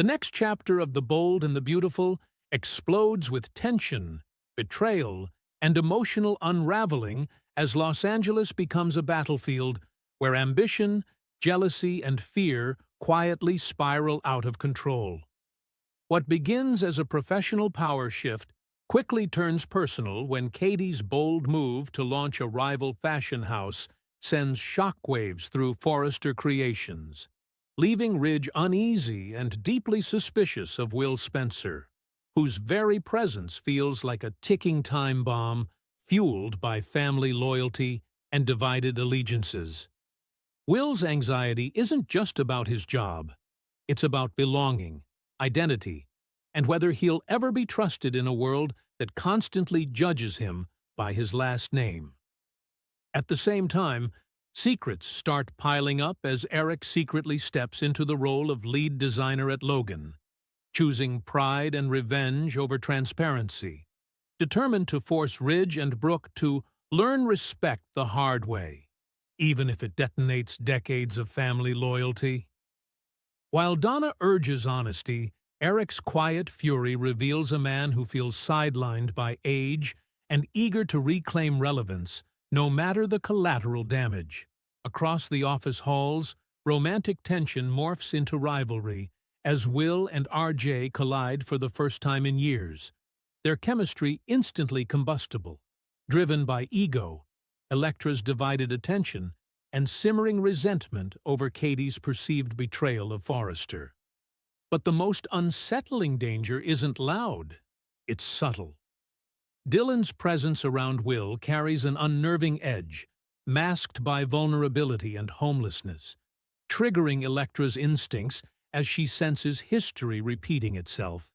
The next chapter of The Bold and the Beautiful explodes with tension, betrayal, and emotional unraveling as Los Angeles becomes a battlefield where ambition, jealousy, and fear quietly spiral out of control. What begins as a professional power shift quickly turns personal when Katie's bold move to launch a rival fashion house sends shockwaves through Forrester Creations, leaving Ridge uneasy and deeply suspicious of Will Spencer, whose very presence feels like a ticking time bomb fueled by family loyalty and divided allegiances. Will's anxiety isn't just about his job. It's about belonging, identity, and whether he'll ever be trusted in a world that constantly judges him by his last name. At the same time, secrets start piling up as Eric secretly steps into the role of lead designer at Logan, choosing pride and revenge over transparency, determined to force Ridge and Brooke to learn respect the hard way, even if it detonates decades of family loyalty. While Donna urges honesty, Eric's quiet fury reveals a man who feels sidelined by age and eager to reclaim relevance, no matter the collateral damage. Across the office halls, romantic tension morphs into rivalry as Will and R.J. collide for the first time in years, their chemistry instantly combustible, driven by ego, Elektra's divided attention, and simmering resentment over Katie's perceived betrayal of Forrester. But the most unsettling danger isn't loud, it's subtle. Dylan's presence around Will carries an unnerving edge, masked by vulnerability and homelessness, triggering Elektra's instincts as she senses history repeating itself,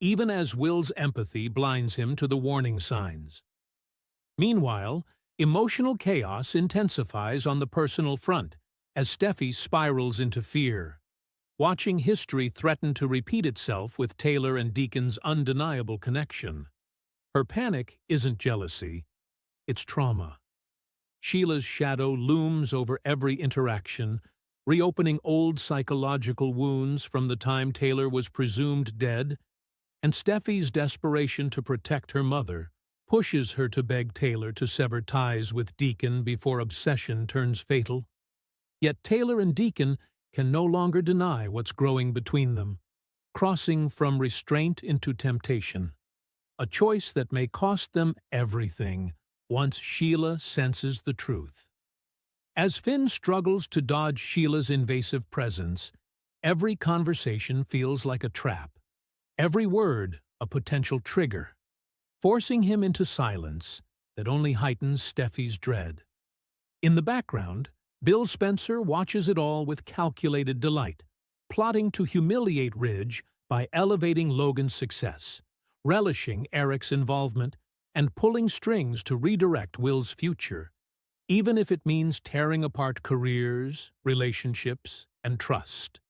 even as Will's empathy blinds him to the warning signs. Meanwhile, emotional chaos intensifies on the personal front as Steffy spirals into fear, watching history threaten to repeat itself with Taylor and Deacon's undeniable connection. Her panic isn't jealousy, it's trauma. Sheila's shadow looms over every interaction, reopening old psychological wounds from the time Taylor was presumed dead, and Steffy's desperation to protect her mother pushes her to beg Taylor to sever ties with Deacon before obsession turns fatal. Yet Taylor and Deacon can no longer deny what's growing between them, crossing from restraint into temptation, a choice that may cost them everything once Sheila senses the truth. As Finn struggles to dodge Sheila's invasive presence, every conversation feels like a trap, every word a potential trigger, forcing him into silence that only heightens Steffy's dread. In the background, Bill Spencer watches it all with calculated delight, plotting to humiliate Ridge by elevating Logan's success, relishing Eric's involvement, and pulling strings to redirect Will's future, even if it means tearing apart careers, relationships, and trust.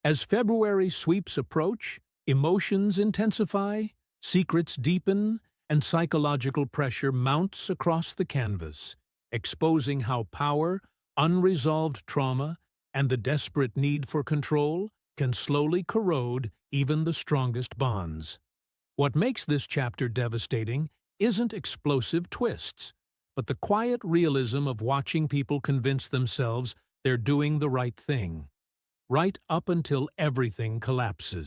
As February sweeps approach, emotions intensify, secrets deepen, and psychological pressure mounts across the canvas, exposing how power, unresolved trauma, and the desperate need for control can slowly corrode even the strongest bonds. What makes this chapter devastating isn't explosive twists, but the quiet realism of watching people convince themselves they're doing the right thing, right up until everything collapses.